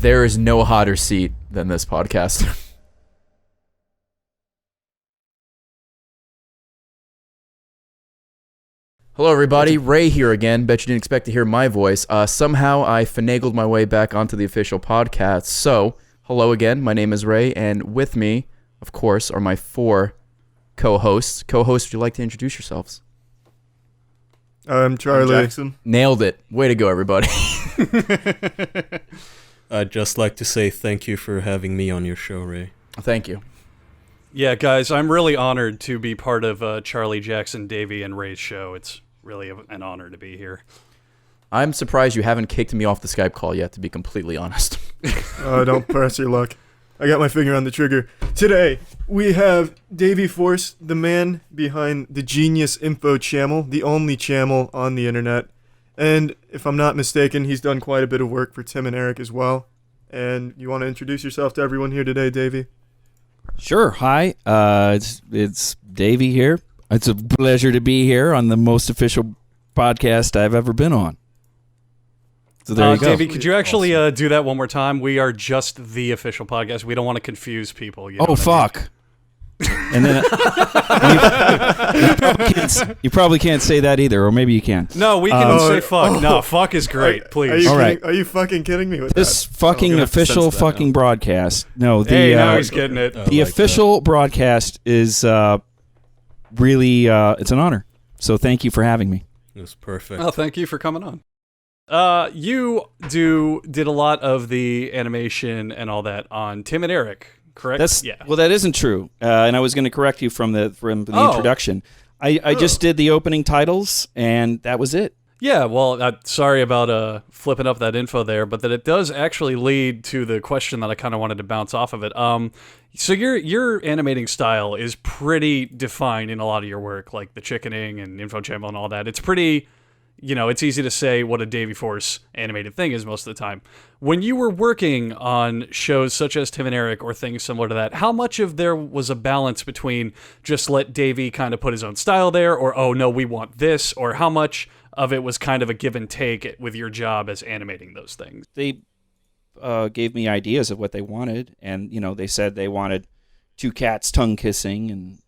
There is no hotter seat than this podcast. Hello, everybody. Ray here again. Bet you didn't expect to hear my voice. Somehow I finagled my way back onto the official podcast. So, hello again. My name is Ray, and with me, of course, are my 4 co-hosts. Co-hosts, would you like to introduce yourselves? I'm Charlie. Jackson. Nailed it. Way to go, everybody. I'd just like to say thank you for having me on your show, Ray. Thank you. Yeah, guys, I'm really honored to be part of Charlie, Jackson, Davy, and Ray's show. It's really an honor to be here. I'm surprised you haven't kicked me off the Skype call yet, to be completely honest. Don't press your luck. I got my finger on the trigger. Today, we have Davyforce, the man behind the Genius Info channel, the only channel on the internet. And if I'm not mistaken, he's done quite a bit of work for Tim and Eric as well. And you want to introduce yourself to everyone here today, Davy? Sure. Hi. It's Davy here. It's a pleasure to be here on the most official podcast I've ever been on. So there you go. Davy, could you actually do that one more time? We are just the official podcast. We don't want to confuse people. You know fuck. And then you probably can't say that either, or maybe you can. No, we can say fuck. No, fuck is great. Please. Are you fucking kidding me with this that? fucking official fucking broadcast? No, now he's getting it. The official broadcast is really it's an honor. So thank you for having me. It was perfect. Oh, thank you for coming on. You did a lot of the animation and all that on Tim and Eric, correct? Well, that isn't true. And I was going to correct you from the introduction. I just did the opening titles, and that was it. Yeah, well, sorry about flipping up that info there, but that it does actually lead to the question that I kind of wanted to bounce off of it. So your animating style is pretty defined in a lot of your work, like the chickening and info channel and all that. It's pretty, it's easy to say what a Davyforce animated thing is most of the time. When you were working on shows such as Tim and Eric or things similar to that, how much of there was a balance between just let Davy kind of put his own style there, or, oh, no, we want this, or how much of it was kind of a give and take with your job as animating those things? They gave me ideas of what they wanted, and, they said they wanted 2 cats tongue kissing and,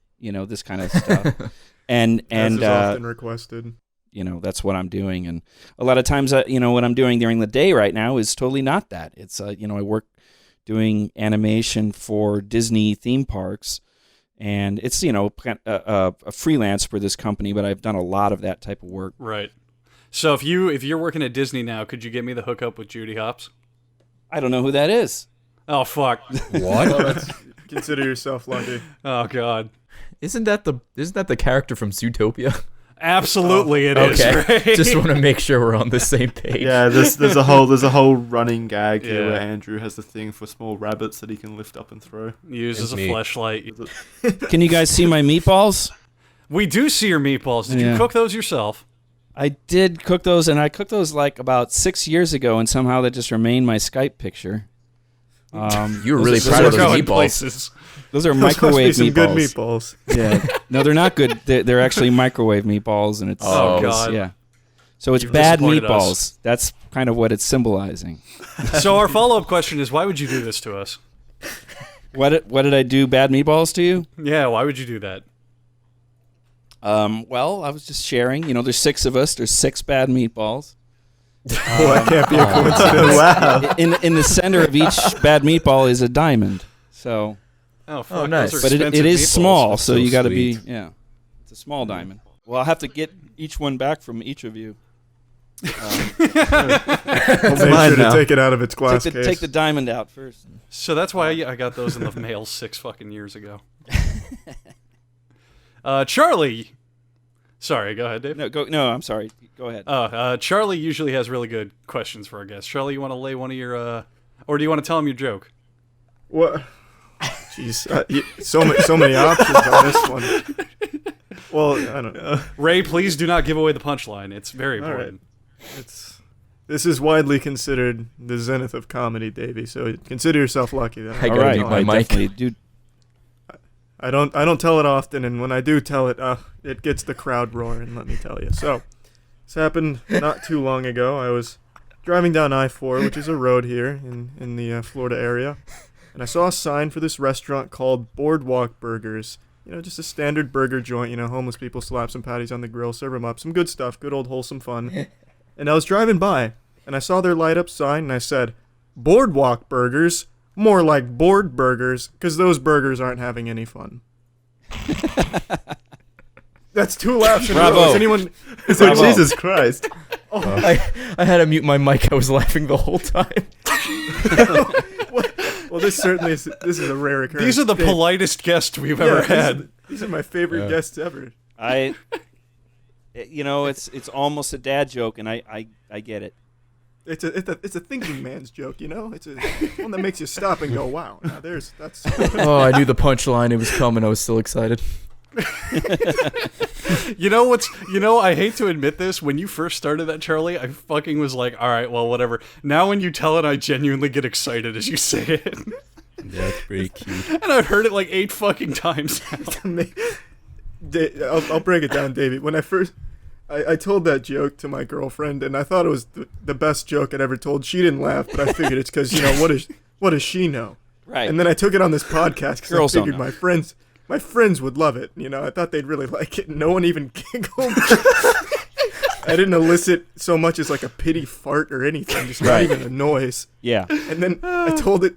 this kind of stuff. and As is often requested. That's what I'm doing. And a lot of times, what I'm doing during the day right now is totally not that. It's, I work doing animation for Disney theme parks, and it's, a freelance for this company, but I've done a lot of that type of work. Right. So if you're working at Disney now, could you get me the hookup with Judy Hopps? I don't know who that is. Oh, fuck. What? Consider yourself lucky. Oh, God. Isn't that the character from Zootopia? Absolutely, it is. Okay, right? just want to make sure we're on the same page. Yeah, there's a whole running gag here where Andrew has the thing for small rabbits that he can lift up and throw. Use as a fleshlight. Can you guys see my meatballs? We do see your meatballs. Did you cook those yourself? I did cook those, and I cooked those like about 6 years ago, and somehow that just remained my Skype picture. You were really proud of those meatballs. Places. Those are microwave some meatballs. Good meatballs. Yeah, no, they're not good. They're actually microwave meatballs, and it's God. Yeah. So it's You've bad disappointed meatballs. us. That's kind of what it's symbolizing. So our follow-up question is, why would you do this to us? What did I do? Bad meatballs to you? Yeah, why would you do that? Well, I was just sharing. There's 6 of us. There's 6 bad meatballs. That can't be a coincidence. Wow. In the center of each bad meatball is a diamond. So. Oh, fuck. Nice. Those are But it expensive is meatballs. small, That's so so you got to be, sweet. it's a small diamond. Well, I'll have to get each one back from each of you. We'll make sure to take it out of its glass case. Take the diamond out first. So that's why I got those in the mail 6 fucking years ago. Charlie. Sorry, go ahead, Dave. No, I'm sorry. Go ahead. Charlie usually has really good questions for our guests. Charlie, you want to lay one of your, or do you want to tell him your joke? What? Jeez, so many options on this one. Well, I don't know. Ray, please do not give away the punchline. It's very important. This is widely considered the zenith of comedy, Davey. So consider yourself lucky. That I gotta mute my mic. Dude. I don't tell it often, and when I do tell it, it gets the crowd roaring. Let me tell you. So this happened not too long ago. I was driving down I-4, which is a road here in the Florida area, and I saw a sign for this restaurant called Boardwalk Burgers. You know, just a standard burger joint. You know, homeless people slap some patties on the grill, serve them up, some good stuff, good old wholesome fun. And I was driving by, and I saw their light-up sign, and I said, Boardwalk Burgers, more like board burgers, because those burgers aren't having any fun. That's 2 laughs in a row. Bravo. Is anyone? It's like, Jesus Christ. I had to mute my mic. I was laughing the whole time. Well, this is a rare occurrence. These are the Dave, politest guests we've ever had. These are my favorite guests ever. It's almost a dad joke, and I get it. It's a thinking man's joke, you know. It's one that makes you stop and go, "Wow!" Now that's. Oh, I knew the punchline. It was coming. I was still excited. I hate to admit this. When you first started that, Charlie, I fucking was like, all right, well, whatever. Now when you tell it, I genuinely get excited as you say it. Yeah, it's pretty cute. And I've heard it like 8 fucking times now. I'll break it down, Davey. When I told that joke to my girlfriend, and I thought it was the best joke I'd ever told. She didn't laugh, but I figured it's because, what does she know? Right. And then I took it on this podcast because I Girls don't figured know. my friends would love it. You know, I thought they'd really like it. No one even giggled. I didn't elicit so much as like a pity fart or anything, just not even a noise. Yeah. And then I told it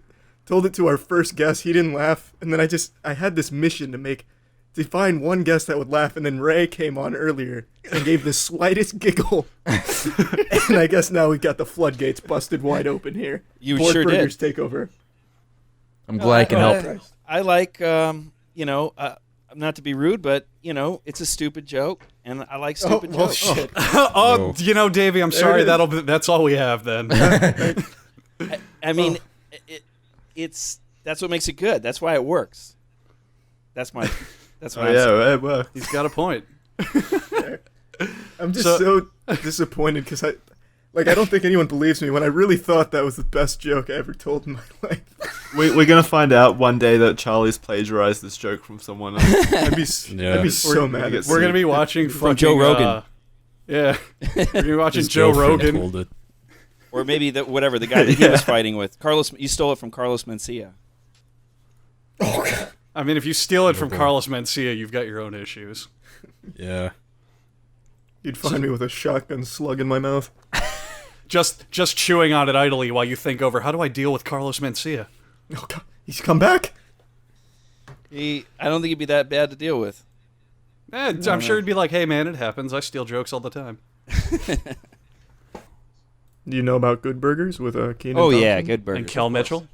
to our first guest. He didn't laugh. And then I had this mission to find one guest that would laugh. And then Ray came on earlier and gave the slightest giggle. And I guess now we've got the floodgates busted wide open here. You Board sure Burgers did. take over. I'm glad I can help. I like, not to be rude, but, it's a stupid joke, and I like stupid jokes. Shit. Davey, I'm sorry. That's all we have then. I mean, that's what makes it good. That's why it works. That's what I'm saying. It worked. He's got a point. I'm just so disappointed because I don't think anyone believes me when I really thought that was the best joke I ever told in my life. We're gonna find out one day that Charlie's plagiarized this joke from someone else. I'd be so mad. We're gonna be watching From Joe Rogan. Yeah, we're gonna be watching His Joe girlfriend Rogan. told it. Or maybe the guy that he was fighting with. Carlos, you stole it from Carlos Mencia. I mean, if you steal it from Carlos Mencia, you've got your own issues. Yeah. You'd find me with a shotgun slug in my mouth. Just chewing on it idly while you think over, how do I deal with Carlos Mencia? Oh God, he's come back. I don't think he'd be that bad to deal with. I'm sure he'd be like, hey man, it happens. I steal jokes all the time. Do you know about Good Burgers with Keenan? Oh Thompson? yeah, good burgers. And Kel Mitchell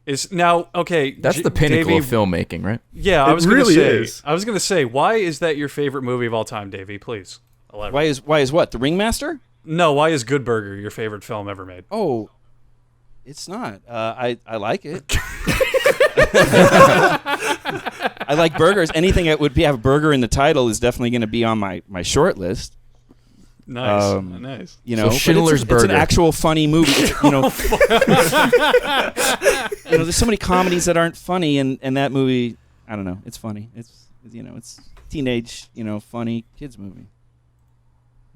is now okay. That's the pinnacle Davey, of filmmaking, right? Yeah, It really is. I was gonna say, why is that your favorite movie of all time, Davey? Please elaborate. Why is what? The Ringmaster? No, why is Good Burger your favorite film ever made? Oh, it's not. I like it. I like burgers. Anything that would have a burger in the title is definitely going to be on my short list. Nice, nice. So Schindler's It's an Burger. actual funny movie. There's so many comedies that aren't funny, and that movie, I don't know, it's funny. It's teenage, funny kids movie.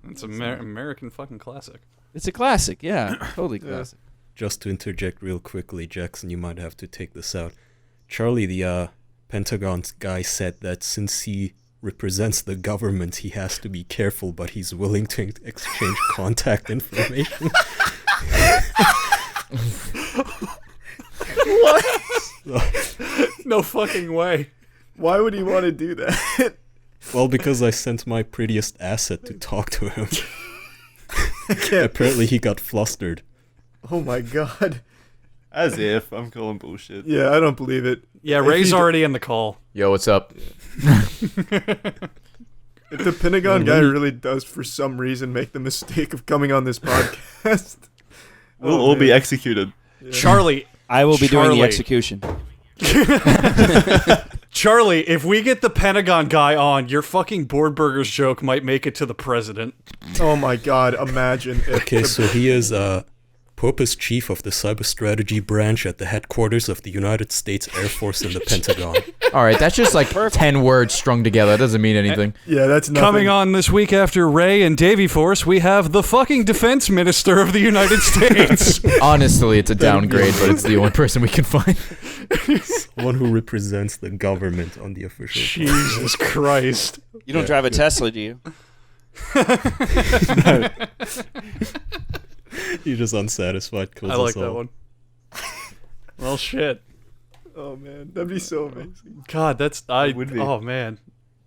It's American fucking classic. It's a classic, yeah, totally classic. Just to interject real quickly, Jackson, you might have to take this out. Charlie, the Pentagon guy, said that since he represents the government, he has to be careful, but he's willing to exchange contact information. What? No fucking way. Why would he want to do that? Well, because I sent my prettiest asset to talk to him. Apparently he got flustered. Oh my God. As if. I'm calling bullshit. Yeah, I don't believe it. Yeah, If Ray's he- already in the call. Yo, what's up? If the Pentagon guy really does, for some reason, make the mistake of coming on this podcast, We'll all be executed. Charlie, I will be doing Charlie. the execution. Charlie, if we get the Pentagon guy on, your fucking Board Burgers joke might make it to the president. oh my God, imagine if Okay, so he is Pope is chief of the cyber strategy branch at the headquarters of the United States Air Force in the Pentagon. All right, that's just like 10 words strung together. It doesn't mean anything. Yeah, that's nothing. Coming on this week after Ray and Davyforce, we have the fucking defense minister of the United States. Honestly, it's a downgrade, but it's the only person we can find. One who represents the government on the official. Jesus Christ. You don't drive a Tesla, do you? No. You're just unsatisfied. I like that one. Well, shit. Oh man, that'd be so amazing. God, would be. Oh, man.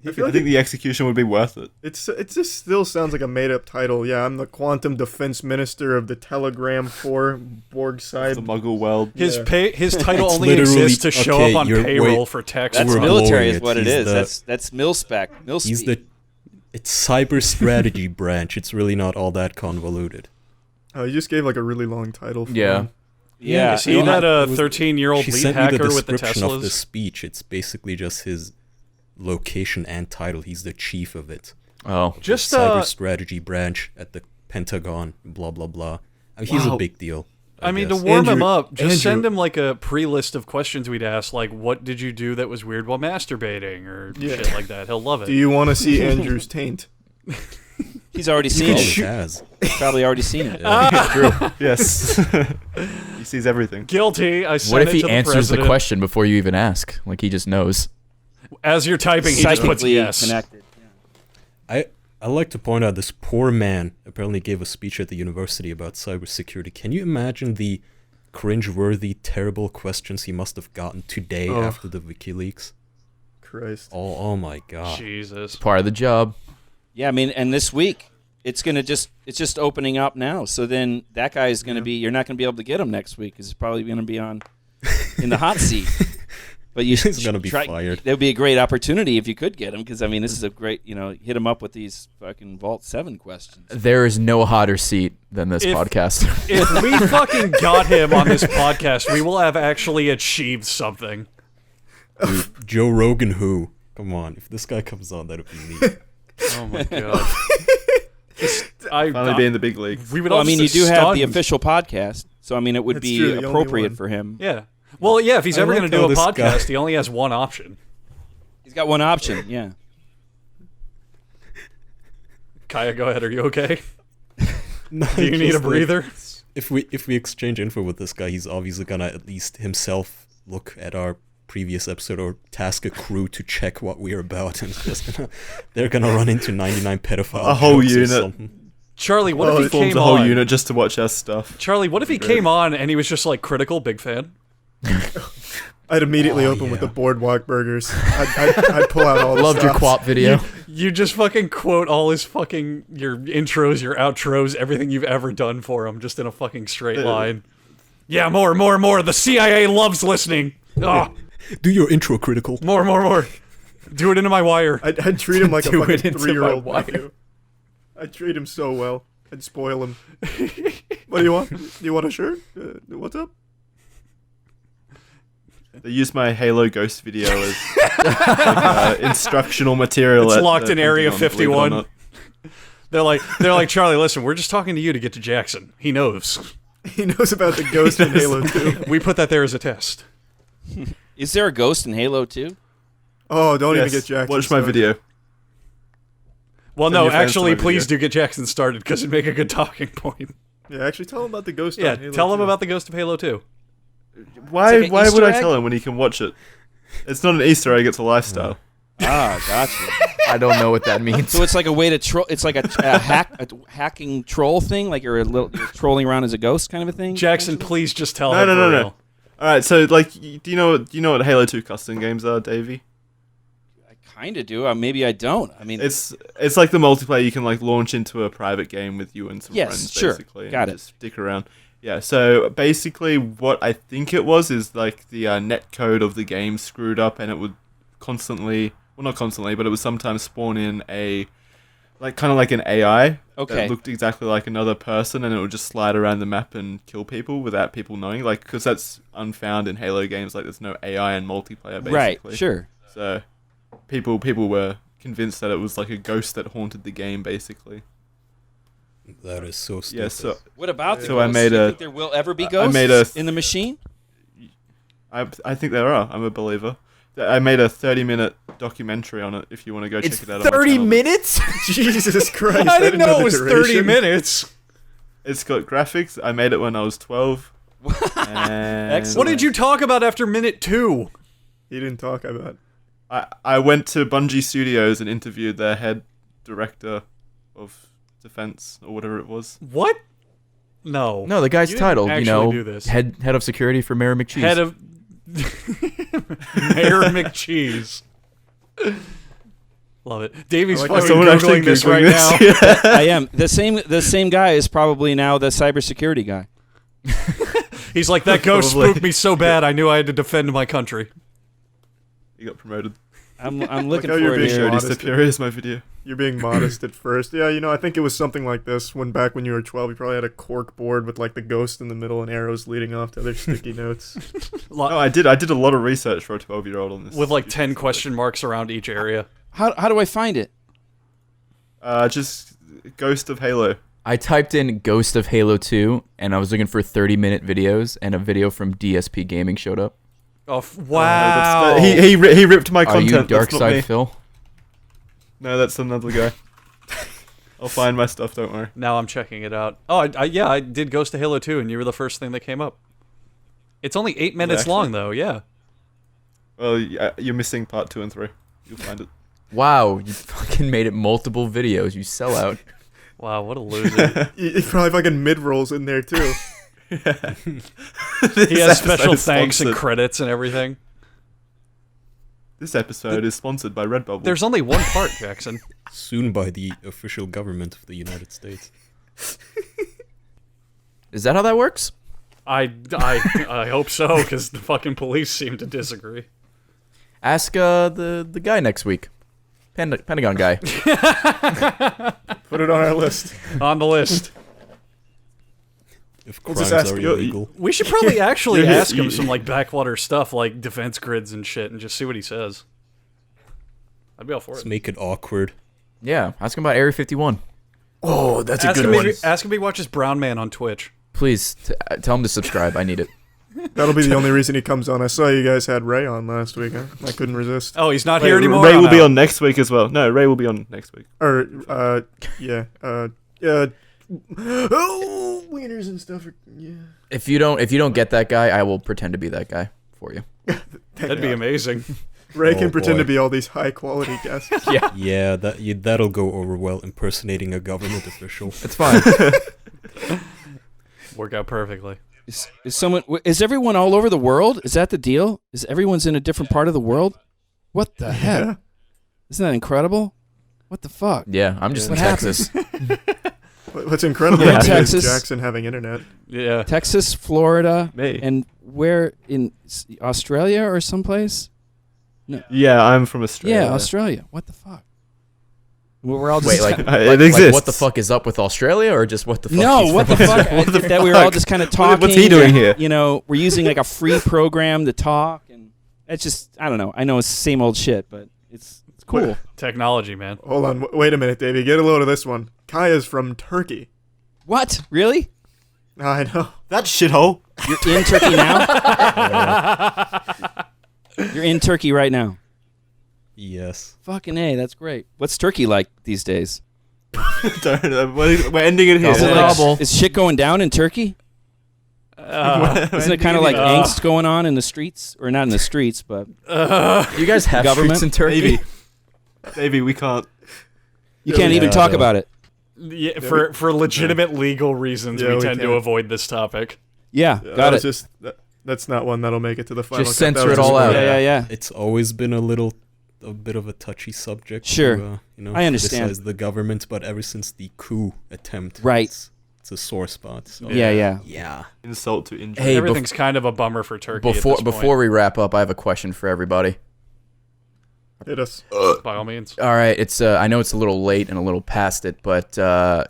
I feel I like think the execution would be worth it. it just still sounds like a made up title. Yeah, I'm the quantum defense minister of the Telegram 4 Borg The side. Muggle world. His Yeah. his title It's only literally- exists to show okay, up on you're- payroll wait. for tax. That's We're military, blowing is it. what it He's is. the- That's mil-spec. He's the. It's cyber strategy branch. It's really not all that convoluted. Oh, you just gave like a really long title. For Yeah. him. Yeah. Is he that it was- 13-year-old She lead sent me the hacker with the description of the Teslas? speech. It's basically just his location and title. He's the chief of it. Oh. Just cyber strategy branch at the Pentagon. Blah blah blah. I mean, he's a Wow. big deal. I mean, to guess. warm him Andrew- up, just Andrew- send him like a pre-list of questions we'd ask, like, what did you do that was weird while masturbating, or Yeah. shit like that. He'll love it. Do you want to see Andrew's taint? He's already seen Probably it. has. He's probably already seen it. True. Yes. He sees everything. Guilty. I sent What if it he to the answers the president. question before you even ask? Like he just knows. As you're typing, he just puts Psychically yes. connected. I like to point out this poor man apparently gave a speech at the university about cybersecurity. Can you imagine the cringe-worthy, terrible questions he must have gotten today Oh. after the WikiLeaks? Christ. Oh my god. Jesus. Part of the job. Yeah, I mean, and this week it's just opening up now. So then that guy is going to be. You're not going to be able to get him next week because he's probably going to be in the hot seat. But you He's gonna be fired. There would be a great opportunity if you could get him because I mean this is a great hit him up with these fucking Vault 7 questions. There is no hotter seat than this If- podcast. If we fucking got him on this podcast, we will have actually achieved something. Dude, Joe Rogan who? Come on, if this guy comes on, that'd be neat. Oh my god. Finally be in the big league. We would Well, all I mean, sit you do have the stunned. official podcast, so I mean it would That's be true, the only appropriate one. for him. Yeah. Well, yeah, if he's I ever like going to how do a this podcast, guy- he only has one option. He's got one option. Yeah. Kaya, go ahead. Are you okay? No, Do you need a just like, breather? if we exchange info with this guy, he's obviously gonna at least himself look at our previous episode or task a crew to check what we're about, and they're gonna run into 99 pedophile A whole jokes or unit. something. Charlie, what Oh, if he he forms came a whole on? unit just to watch our stuff. Charlie, what if he came on and he was just like critical, big fan? I'd immediately Oh, open with yeah. the boardwalk burgers. I'd pull out all the Loved your stops. quap video. You just fucking quote all his fucking your intros, your outros, everything you've ever done for him, just in a fucking straight line. Yeah, more. The CIA loves listening. Oh, Do your intro critical. more. Do it into my wire. I'd treat him like a Do it fucking into my 3-year-old wire. nephew. I'd treat him so well. I'd spoil him. What do you want? Do you want a shirt? What's up? They used my Halo Ghost video as instructional material. It's at locked the in Area Pentagon, believe it or 51. not. They're like Charlie. Listen, we're just talking to you to get to Jackson. He knows. He knows about the ghost in Halo 2. We put that there as a test. Is there a ghost in Halo 2? Oh, don't Yes, even get Jackson watch my started. video. Well, Send no, your fans to actually, my please video. do get Jackson started because it'd make a good talking point. Yeah, actually, tell him about the ghost. Yeah, on Halo tell him 2. about the Ghost of Halo 2. Why? like an Why would Easter I egg? tell him when he can watch it? It's not an Easter egg. It's a lifestyle. Ah, gotcha. I don't know what that means. So it's like a way to troll. It's like a hacking troll thing. Like you're trolling around as a ghost kind of a thing. Jackson, please just tell No, him no, for no, no. real. All right. So, like, do you know what Halo 2 custom games are, Davey? I kind of do. Maybe I don't. I mean, It's like the multiplayer you can like launch into a private game with you and some Yes, friends, sure. basically. Got and it. Just stick around. Yeah. So basically, what I think it was is like the net code of the game screwed up, and it would constantly, well, not constantly, but it would sometimes spawn in a kind of like an AI Okay. that looked exactly like another person, and it would just slide around the map and kill people without people knowing. Like, because that's unfound in Halo games. Like, there's no AI in multiplayer, basically. right? Sure. So people were convinced that it was like a ghost that haunted the game, basically. That is so stupid. Yeah, so What about the So I ghosts? made Do you a- think there will ever be I ghosts made a- in the machine? I think there are. I'm a believer. I made a 30-minute documentary on it. If you want to go It's check it out. on my 30 channel. minutes? Jesus Christ! I didn't know the it was 30 duration. minutes. It's got graphics. I made it when I was 12. And Excellent. What did you talk about after minute 2? He didn't talk about. I went to Bungie Studios and interviewed their head director of defense or whatever it was. What? No. No, the guy's You didn't titled, actually do this. head of security for Mayor McCheese. Head of Mayor McCheese. Love it. Davey's I like fucking how someone actually googling this Googling right this. now. I am. The same guy is probably now the cybersecurity guy. He's like, that ghost Probably. spooked me so bad I knew I had to defend my country. He got promoted. I'm looking how you're forward being to Jody modest. Superior is my video. You're being modest at first. Yeah, I think it was something like this. Back when you were 12, you probably had a cork board with like the ghost in the middle and arrows leading off to other sticky notes. No, I did a lot of research for a 12-year-old on this. With like 10 question marks around each area. How do I find it? Just Ghost of Halo. I typed in Ghost of Halo 2, and I was looking for 30-minute videos, and a video from DSP Gaming showed up. Oh, wow. He ripped my Are content. you That's Dark not Side me. Phil? No, that's another guy. I'll find my stuff. Don't worry. Now I'm checking it out. Oh, I did Ghost of Halo 2, and you were the first thing that came up. It's only 8 minutes actually? long, though, yeah. Well, you're missing part 2 and 3. You'll find it. Wow, you fucking made it multiple videos. You sell out. Wow, what a loser. You probably fucking mid rolls in there too. He has special thanks and credits and everything. This episode is sponsored by Redbubble. There's only one part, Jackson. Soon by the official government of the United States. Is that how that works? I hope so, because the fucking police seem to disagree. Ask the guy next week. Pentagon guy. Put it on our list. On the list. If We'll crimes just ask are you- illegal. We should probably actually You're- ask him you- some like backwater stuff, like defense grids and shit, and just see what he says. I'd be all for Let's it. make it awkward. Yeah, ask him about Area 51. Oh, that's a Ask good him, one. ask him if he watches Brown Man on Twitch. Please, tell him to subscribe. I need it. That'll be the only reason he comes on. I saw you guys had Ray on last week. Huh? I couldn't resist. Oh, he's not Wait, here anymore? Ray Oh, will be no. on next week as well. No, Ray will be on next week. Or, yeah, oh, wieners and stuff. Yeah. If you don't get that guy, I will pretend to be that guy for you. That'd be amazing. Ray Oh, can pretend boy. to be all these high quality guests. Yeah, that'll go over well, impersonating a government official. It's fine. Work out perfectly. Is everyone all over the world? Is that the deal? Is everyone's in a different part of the world? What the heck? Yeah. Isn't that incredible? What the fuck? Yeah, I'm just What in Texas. What's incredible Yeah. is Texas. Jackson having internet. Yeah. Texas, Florida, Me. and where in Australia or someplace? Yeah, I'm from Australia. Yeah, Australia. What the fuck? We're all just Wait, like, It like exists. what the fuck is up with Australia, or just what the fuck? no, he's what from the fuck? What the That we were all fuck? just kind of talking. What's he doing here? You know, we're using like a free program to talk, and it's just I don't know. I know it's the same old shit, but it's cool. Technology, man. Hold on. Wait a minute, Davey. Get a load of this one. Kaya's from Turkey. What? Really? I know. That shithole. You're in Turkey now? You're in Turkey right now. Yes. Fucking A, that's great. What's Turkey like these days? We're ending it here. Is, it Double. like, is shit going down in Turkey? Isn't it kind of like angst going on in the streets? Or not in the streets, but You guys have Government? streets in Turkey? Davey, we can't. you can't even Yeah, talk though. about it. Yeah, for legitimate legal reasons, Yeah, we we tend to can't. avoid this topic. Yeah, That got was it. just that's not one that'll make it to the final. Just cut. That censor was it just all one. out. Yeah. It's always been a bit of a touchy subject. Sure. To, I understand. criticize the government, but ever since the coup attempt, Right. it's a sore spot. So. Yeah. Yeah. Insult to injury. Hey, Everything's kind of a bummer for Turkey before we wrap up, I have a question for everybody. Hit us. by all means. All right, it's I know it's a little late and a little past it, but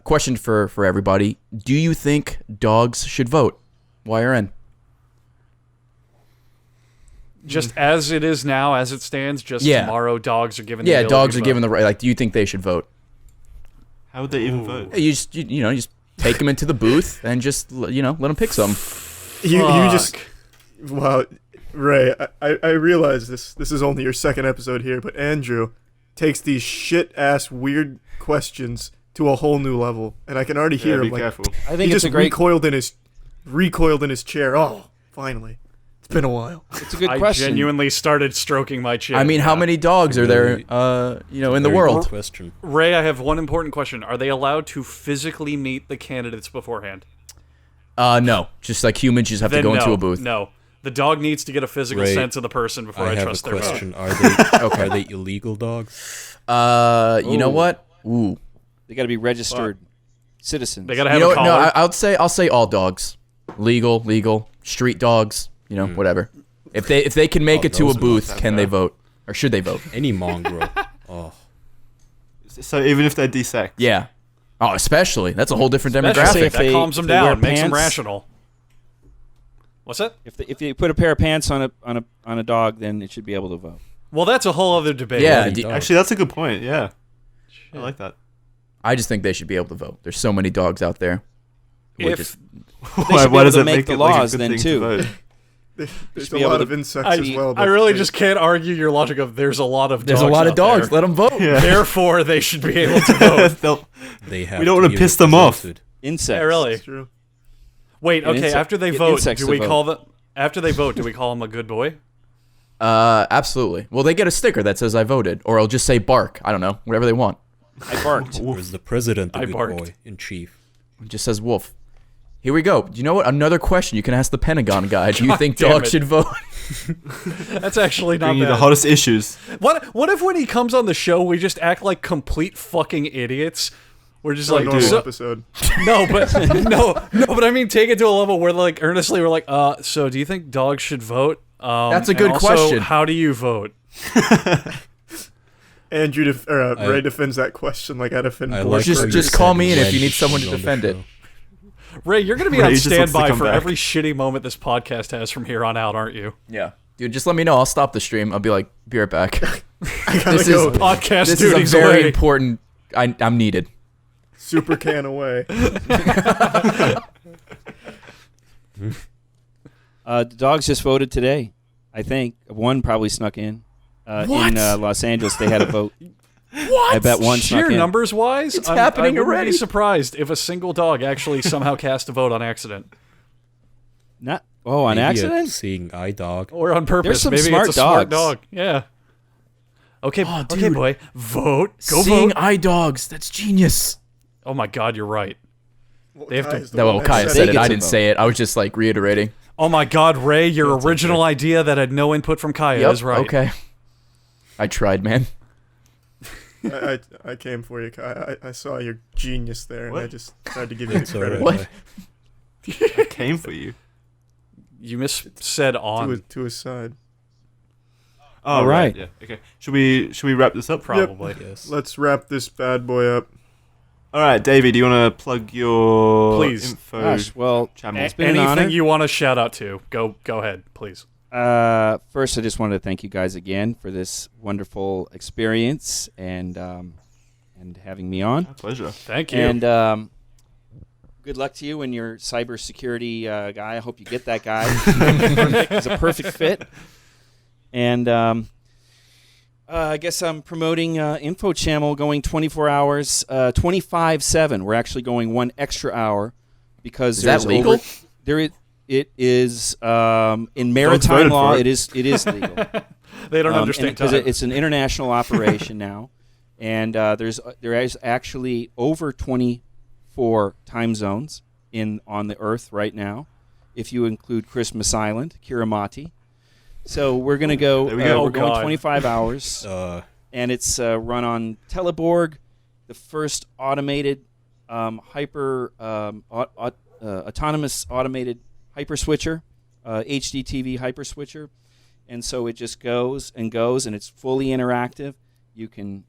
question for everybody: do you think dogs should vote? YRN. Just as it is now, as it stands, just Yeah. tomorrow, dogs are given the Yeah, ability dogs to are given vote. the right. Like, do you think they should vote? How would they even vote? You just you just take them into the booth and just let them pick some. You just wow, Ray. I realize this is only your second episode here, but Andrew takes these shit ass weird questions to a whole new level, and I can already hear him be careful. I think he it's just a great. recoiled in his chair. Oh, finally. It's been a while. It's a good I question. genuinely started stroking my chin. I mean, how many dogs are there, in the world? Question. Ray, I have one important question. Are they allowed to physically meet the candidates beforehand? No. Just like humans, you just have to Then go no, into a booth. No. The dog needs to get a physical Ray, sense of the person before I have trust a their vote. question. Are they are they illegal dogs? You know what? Ooh. They got to be registered citizens. They gotta You have know a what? collar. No, I'll say all dogs. Legal, street dogs, whatever. If they can make it to a those are not booth, that can they bad. vote? Or should they vote? Any mongrel. Oh, So even if they're desexed. Yeah. Oh, especially. That's a whole different Especially demographic. if that calms them if they wear down, makes them pants- rational. What's that? If you put a pair of pants on a dog, then it should be able to vote. Well, that's a whole other debate. Yeah, bloody dog. Actually, that's a good point. Yeah. I like that. I just think they should be able to vote. There's so many dogs out there. who are If just- should be able to make the laws good then, thing to too. vote? There's be a able lot to- of insects I, as well. I but really just can't argue your logic of there's a lot of there's dogs a lot of out dogs. there. Let them vote. Yeah. Therefore, they should be able to vote. They'll- they have. We don't to wanna be piss them off. represented. Insects. Yeah, really. It's true. Wait, And okay. insect- After they get vote, insects do to we vote. call them? After they vote, do we call them a good boy? Absolutely. Well, they get a sticker that says I voted, or I'll just say bark. I don't know, whatever they want. I barked. Or is the president the I good barked. boy in chief? It just says wolf. Here we go. You know what? Another question you can ask the Pentagon guy. Do you God think damn dogs it. should vote? That's actually not Bring you bad. the hottest issues. What if when he comes on the show, we just act like complete fucking idiots? We're just Like like, normal so- episode. no, but but I mean, take it to a level where like earnestly we're like, so do you think dogs should vote? That's a and good also, question. How do you vote? Andrew Ray defends that question like I defend I Borg. like Just- how you just said call me in if when you need someone to she's on the defend it. show. Ray, you're gonna be Ray on just wants to standby come for back. every shitty moment this podcast has from here on out, aren't you? Yeah. Dude, just let me know. I'll stop the stream. I'll be like, be right back. I gotta this go is- Podcast This is a duties very away. important. I'm needed. super can away. The dogs just voted today. I think one probably snuck in. What? In Los Angeles, they had a vote. What? I bet one Sheer snuck in. numbers wise, It's happening I wouldn't already. be surprised if a single dog actually somehow cast a vote on accident Not on Maybe a accident. seeing eye dog. or on purpose. There's some Maybe smart it's a smart dogs. dog. Yeah. Okay, Oh, okay, dude. boy, vote. Go Seeing vote. eye dogs. That's genius. Oh my God, you're right. Well, They have to- Kai is the That one well, that Kaya said said They it. get I to didn't vote. say it. I was just like reiterating. Oh my God, Ray, your original idea that had no input from Kaya Yep. is right. Okay. I tried, man. I came for you, Kai. I saw your genius there, and I What? just tried to give you It's the credit. alright. What? I came for you. You missaid on. To his side. Oh, All right. Yeah. Okay. Should we wrap this up? Probably. Yes. Let's wrap this bad boy up. All right, Davey. Do you want to plug your Please. info Gosh, well, channel? it's been an honor. Anything you want to shout out to, go ahead, please. First, I just wanted to thank you guys again for this wonderful experience and having me on. My pleasure. Thank you. And good luck to you and your cybersecurity guy. I hope you get that guy. He's a perfect fit. And I guess I'm promoting Info Channel going 24 hours, 25/7. We're actually going one extra hour because Is that there's legal? It is in maritime voted law. for It is legal. they don't understand because time. it's an international operation now, and there is actually over 24 time zones on the Earth right now, if you include Christmas Island, Kirimati. So we're gonna go. There we go. We're Oh, going God. 25 hours, and it's run on Teleborg, the first automated autonomous automated hyper switcher, HDTV hyper switcher. And so it just goes, and it's fully interactive. You can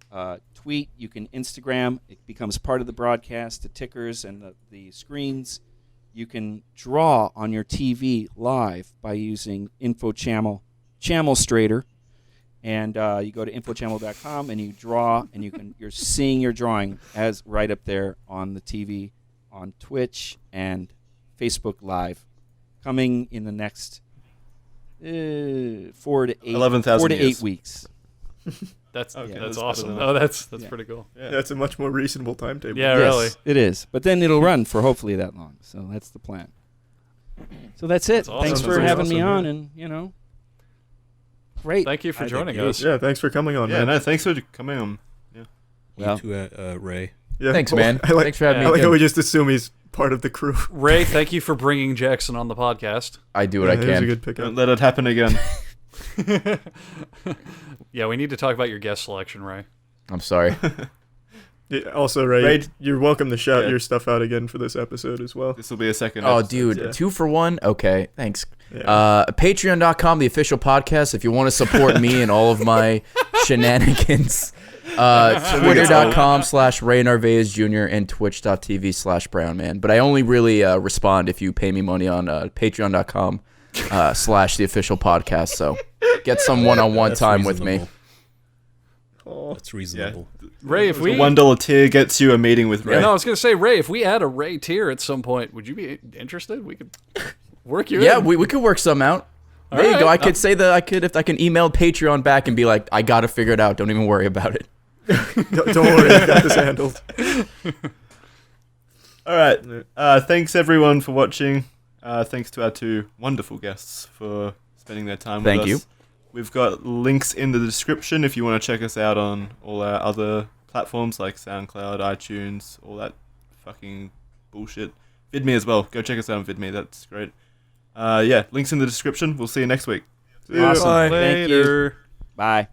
tweet, you can Instagram. It becomes part of the broadcast, the tickers and the screens. You can draw on your TV live by using Info Channel Strater. and you go to infochannel.com and you draw, and you're seeing your drawing as right up there on the TV, on Twitch and Facebook Live, coming in the next 4 to 8 11,000 years. weeks. That's that's awesome. better than Oh, that's pretty cool. Yeah. That's a much more reasonable timetable. Yeah, Yes, really. it is. But then it'll run for hopefully that long. So that's the plan. So that's it. That's awesome. Thanks for That's having me awesome, on, and great. Thank you for joining you. us. Yeah, thanks for coming on, Yeah, man. no, thanks for coming on. Well, You too, Ray. Yeah. Thanks, Oh, man. I like, Thanks for having I me. like how again. we just assume he's part of the crew. Ray, thank you for bringing Jackson on the podcast. I do what I It was a can. good pickup. Don't let it happen again. Yeah, we need to talk about your guest selection, Ray. I'm sorry. Yeah, also, Ray, Ray- you're welcome to shout Yeah. your stuff out again for this episode as well. This will be a second. Oh, episode. dude, yeah. 2 for 1? Okay, thanks. Yeah. Patreon.com, the official podcast, if you want to support me and all of my shenanigans. Twitter.com/Ray Narvaez Jr. and Twitch.tv/BrownMan. But I only really respond if you pay me money on Patreon.com /the official podcast. So get some one-on-one That's time with me. reasonable. Oh. That's reasonable. Ray, if The we $1 tier gets you a meeting with Ray. Yeah, no, I was gonna say, Ray, if we add a Ray tier at some point, would you be interested? We could work you Yeah, in. we could work some out. All There you go. right. I could say that if I can email Patreon back and be like, I got to figure it out. Don't even worry about it. Don't worry, I got this handled. All right. Thanks everyone for watching. Thanks to our 2 wonderful guests for spending their time with us. Thank you. We've got links in the description if you want to check us out on all our other platforms like SoundCloud, iTunes, all that fucking bullshit. VidMe as well. Go check us out on VidMe. That's great. Yeah, links in the description. We'll see you next week. Yeah. Awesome. Bye. Thank you. Later. Bye.